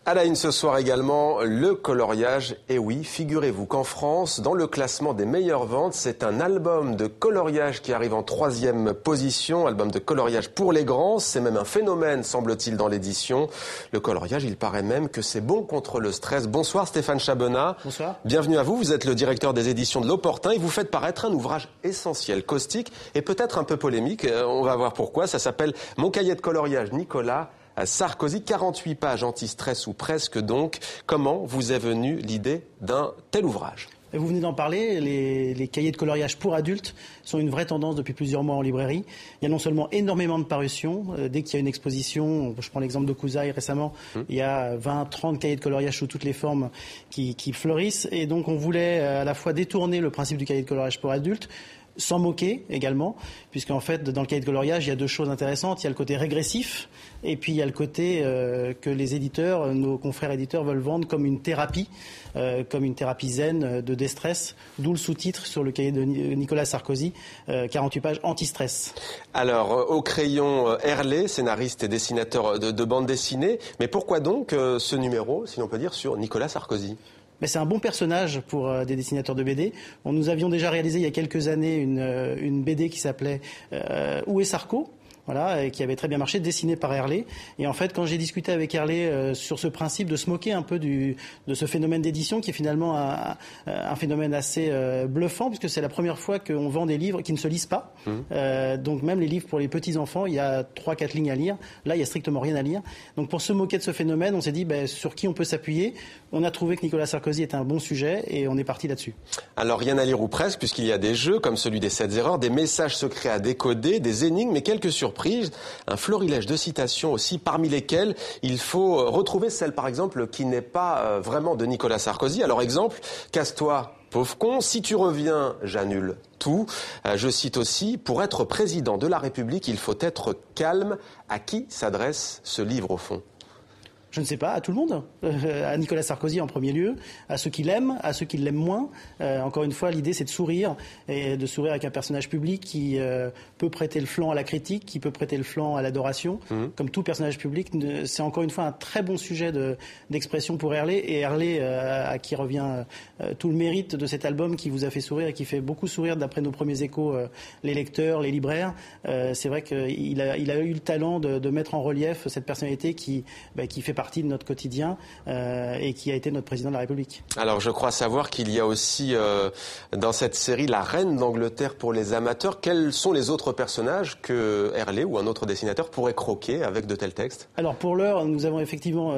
À la une ce soir également, le coloriage. Et oui, figurez-vous qu'en France, dans le classement des meilleures ventes, c'est un album de coloriage qui arrive en 3e position, album de coloriage pour les grands. C'est même un phénomène, semble-t-il, dans l'édition. Le coloriage, il paraît même que c'est bon contre le stress. Bonsoir Stéphane Chabonnat. Bonsoir. Bienvenue à vous, vous êtes le directeur des éditions de L'Opportun et vous faites paraître un ouvrage essentiel, caustique et peut-être un peu polémique. On va voir pourquoi. Ça s'appelle « Mon cahier de coloriage, Nicolas Sarkozy », 48 pages anti-stress ou presque donc. Comment vous est venue l'idée d'un tel ouvrage ? Vous venez d'en parler, les cahiers de coloriage pour adultes sont une vraie tendance depuis plusieurs mois en librairie. Il y a non seulement énormément de parutions, dès qu'il y a une exposition, je prends l'exemple de Kouzaï récemment, il y a 20-30 cahiers de coloriage sous toutes les formes qui fleurissent. Et donc on voulait à la fois détourner le principe du cahier de coloriage pour adultes, s'en moquer également, puisqu'en fait, dans le cahier de coloriage, il y a deux choses intéressantes. Il y a le côté régressif, et puis il y a le côté que les éditeurs, nos confrères éditeurs veulent vendre comme une thérapie zen de déstress, d'où le sous-titre sur le cahier de Nicolas Sarkozy, 48 pages anti-stress. Alors, au crayon, Herlé, scénariste et dessinateur de bande dessinée, mais pourquoi donc ce numéro, si l'on peut dire, sur Nicolas Sarkozy ? Mais c'est un bon personnage pour des dessinateurs de BD. Nous avions déjà réalisé il y a quelques années une BD qui s'appelait Où est Sarko ? Voilà, et qui avait très bien marché, dessiné par Herlé. Et en fait, quand j'ai discuté avec Herlé sur ce principe de se moquer un peu de ce phénomène d'édition, qui est finalement un phénomène assez bluffant, puisque c'est la première fois qu'on vend des livres qui ne se lisent pas. Donc même les livres pour les petits-enfants, il y a 3-4 lignes à lire. Là, il n'y a strictement rien à lire. Donc pour se moquer de ce phénomène, on s'est dit sur qui on peut s'appuyer. On a trouvé que Nicolas Sarkozy était un bon sujet et on est parti là-dessus. Alors rien à lire ou presque, puisqu'il y a des jeux comme celui des 7 erreurs, des messages secrets à décoder, des énigmes, mais quelques surprises. Un florilège de citations aussi, parmi lesquelles il faut retrouver celle, par exemple, qui n'est pas vraiment de Nicolas Sarkozy. Alors, exemple, « Casse-toi, pauvre con, si tu reviens, j'annule tout ». Je cite aussi « Pour être président de la République, il faut être calme ». À qui s'adresse ce livre, au fond ? Je ne sais pas, à tout le monde, à Nicolas Sarkozy en premier lieu, à ceux qui l'aiment, à ceux qui l'aiment moins. Encore une fois, l'idée c'est de sourire, et de sourire avec un personnage public qui peut prêter le flanc à la critique, qui peut prêter le flanc à l'adoration. Comme tout personnage public, c'est encore une fois un très bon sujet d'expression pour Herlé, et Herlé à qui revient tout le mérite de cet album qui vous a fait sourire et qui fait beaucoup sourire d'après nos premiers échos, les lecteurs, les libraires. C'est vrai qu'il a eu le talent de mettre en relief cette personnalité qui fait partie de notre quotidien et qui a été notre président de la République. Alors je crois savoir qu'il y a aussi dans cette série la reine d'Angleterre pour les amateurs. Quels sont les autres personnages que Herlé ou un autre dessinateur pourrait croquer avec de tels textes ? Alors pour l'heure, nous avons effectivement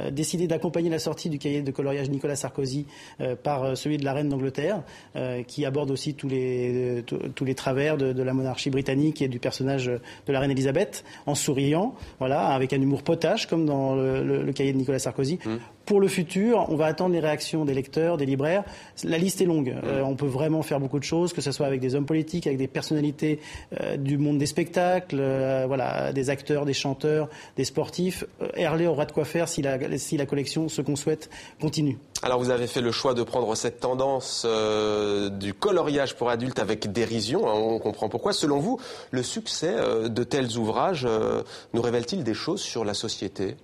décidé d'accompagner la sortie du cahier de coloriage Nicolas Sarkozy par celui de la reine d'Angleterre qui aborde aussi tous les travers de la monarchie britannique et du personnage de la reine Elisabeth en souriant, voilà, avec un humour potache comme dans le cahier de Nicolas Sarkozy. Pour le futur, on va attendre les réactions des lecteurs, des libraires. La liste est longue. On peut vraiment faire beaucoup de choses, que ce soit avec des hommes politiques, avec des personnalités du monde des spectacles, voilà, des acteurs, des chanteurs, des sportifs. Herlé aura de quoi faire si la collection, ce qu'on souhaite, continue. Alors vous avez fait le choix de prendre cette tendance du coloriage pour adultes avec dérision, hein, on comprend pourquoi. Selon vous, le succès de tels ouvrages nous révèle-t-il des choses sur la société ?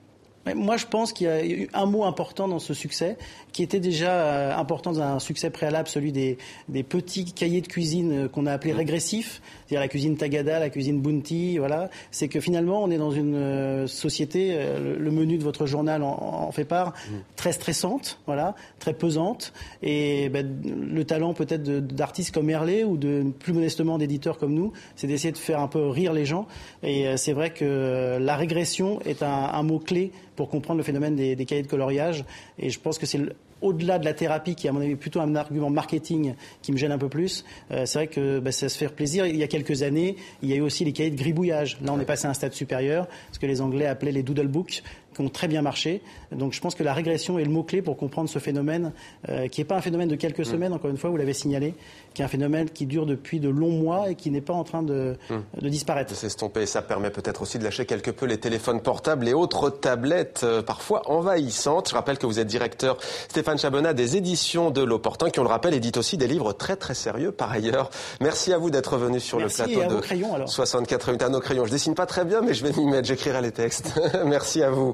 Moi, je pense qu'il y a eu un mot important dans ce succès, qui était déjà important dans un succès préalable, celui des petits cahiers de cuisine qu'on a appelés régressifs, c'est-à-dire la cuisine Tagada, la cuisine Bounty, voilà. C'est que finalement, on est dans une société, le menu de votre journal en fait part, très stressante, voilà, très pesante, et le talent peut-être d'artistes comme Herlé ou plus modestement d'éditeurs comme nous, c'est d'essayer de faire un peu rire les gens, et c'est vrai que la régression est un mot-clé pour comprendre le phénomène des cahiers de coloriage. Et je pense que c'est au-delà de la thérapie, qui est à mon avis plutôt un argument marketing qui me gêne un peu plus, c'est vrai que ça se fait plaisir. Il y a quelques années, il y a eu aussi les cahiers de gribouillage. Là, on est passé à un stade supérieur, ce que les Anglais appelaient les doodle books, qui ont très bien marché. Donc je pense que la régression est le mot-clé pour comprendre ce phénomène, qui n'est pas un phénomène de quelques semaines, encore une fois, vous l'avez signalé, qui est un phénomène qui dure depuis de longs mois et qui n'est pas en train de disparaître. De s'estomper, ça permet peut-être aussi de lâcher quelque peu les téléphones portables et autres tablettes parfois envahissantes. Je rappelle que vous êtes directeur, Stéphane Chabonnat, des éditions de L'Opportun, qui, on le rappelle, édite aussi des livres très très sérieux par ailleurs. Merci à vous d'être venu sur le plateau de crayons, alors. 64 minutes à nos crayons. Je dessine pas très bien, mais je vais m'y mettre, j'écrirai les textes. Merci à vous.